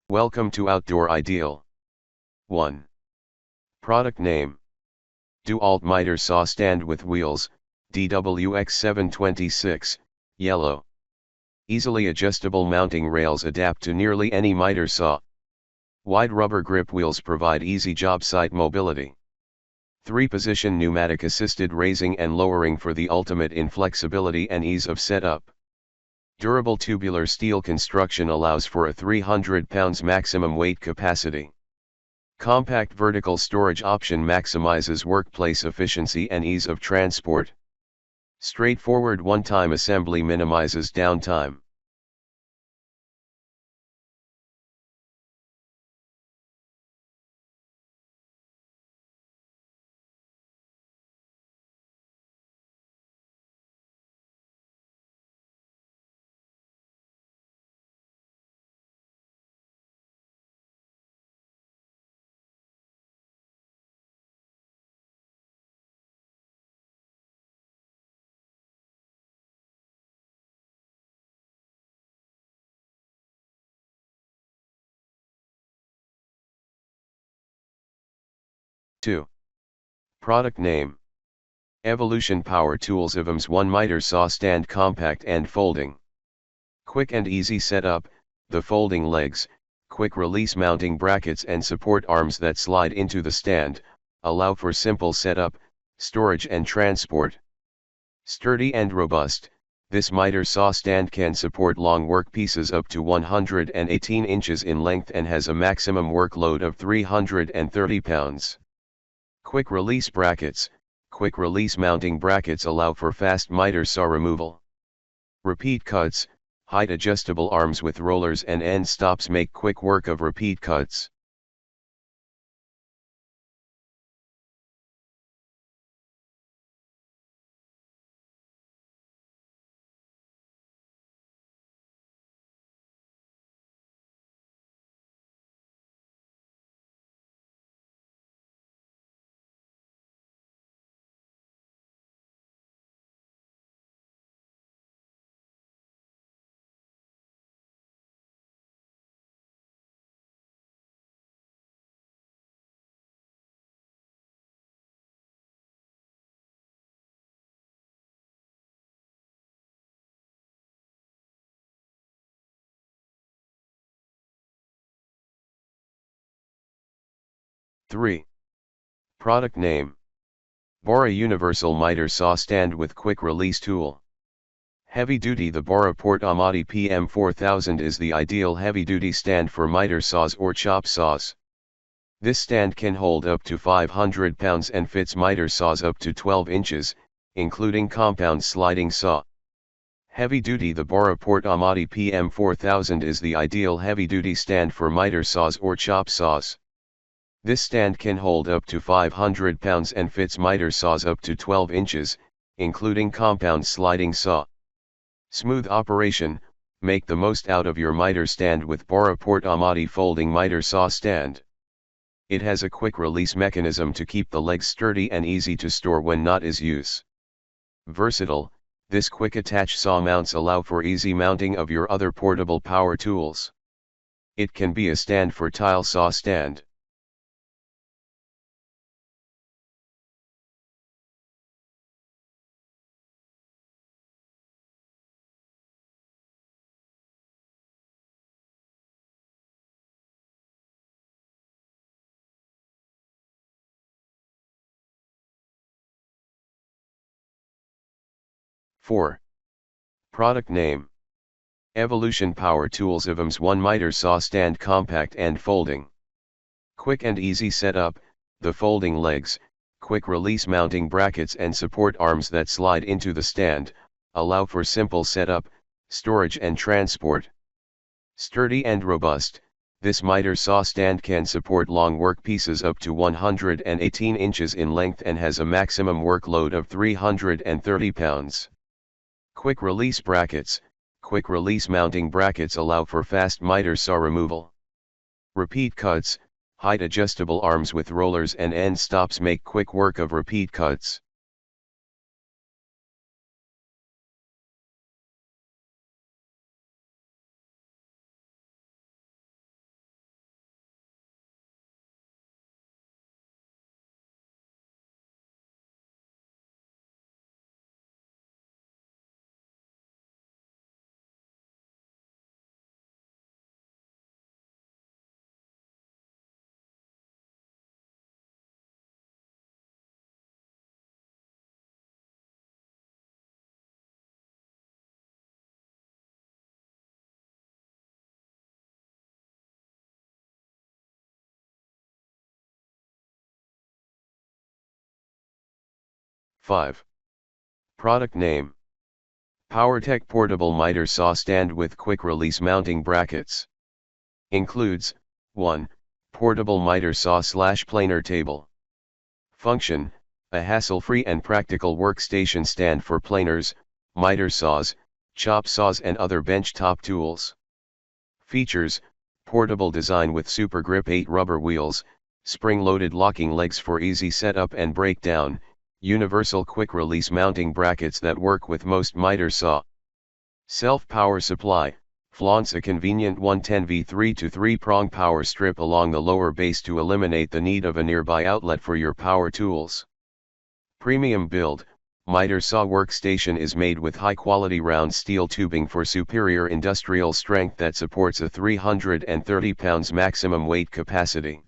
Welcome to Outdoor Ideal. 1. Product name. DEWALT miter saw stand with wheels, DWX726, yellow. Easily adjustable mounting rails adapt to nearly any miter saw. Wide rubber grip wheels provide easy job site mobility. 3-position pneumatic assisted raising and lowering for the ultimate in flexibility and ease of setup. Durable tubular steel construction allows for a 300 pounds maximum weight capacity. Compact vertical storage option maximizes workplace efficiency and ease of transport. Straightforward one-time assembly minimizes downtime. Two. Product name. Evolution Power Tools EVMS 1 miter saw stand compact and folding. Quick and easy setup, the folding legs, quick release mounting brackets and support arms that slide into the stand, allow for simple setup, storage and transport. Sturdy and robust, this miter saw stand can support long workpieces up to 118 inches in length and has a maximum workload of 330 pounds. Quick release brackets. Quick release mounting brackets allow for fast miter saw removal. Repeat cuts. Height adjustable arms with rollers and end stops make quick work of repeat cuts. Three. Product name. BORA Universal Miter Saw Stand with Quick Release Tool. Heavy duty. The BORA Port Amati PM4000 is the ideal heavy-duty stand for miter saws or chop saws. This stand can hold up to 500 pounds and fits miter saws up to 12 inches, including compound sliding saw. Heavy duty. The BORA Port Amati PM4000 is the ideal heavy-duty stand for miter saws or chop saws. This stand can hold up to 500 pounds and fits miter saws up to 12 inches, including compound sliding saw. Smooth operation. Make the most out of your miter stand with BORA Port Amati folding miter saw stand. It has a quick release mechanism to keep the legs sturdy and easy to store when not in use. Versatile. This quick attach saw mounts allow for easy mounting of your other portable power tools. It can be a stand for tile saw stand. Four. Product name. Evolution Power Tools EVMS 1 miter saw stand compact and folding. Quick and easy setup, the folding legs, quick release mounting brackets and support arms that slide into the stand, allow for simple setup, storage and transport. Sturdy and robust, this miter saw stand can support long workpieces up to 118 inches in length and has a maximum workload of 330 pounds. Quick release brackets. Quick release mounting brackets allow for fast miter saw removal. Repeat cuts. Height adjustable arms with rollers and end stops make quick work of repeat cuts. 5. Product name. POWERTEC Portable Miter Saw Stand with Quick Release Mounting Brackets. Includes, 1. Portable miter saw / planer table. Function, a hassle-free and practical workstation stand for planers, miter saws, chop saws and other benchtop tools. Features, portable design with super grip 8 rubber wheels, spring-loaded locking legs for easy setup and breakdown, universal quick-release mounting brackets that work with most miter saw. Self-power supply, flaunts a convenient 110V3 to 3-prong power strip along the lower base to eliminate the need of a nearby outlet for your power tools. Premium build, miter saw workstation is made with high-quality round steel tubing for superior industrial strength that supports a 330 pounds maximum weight capacity.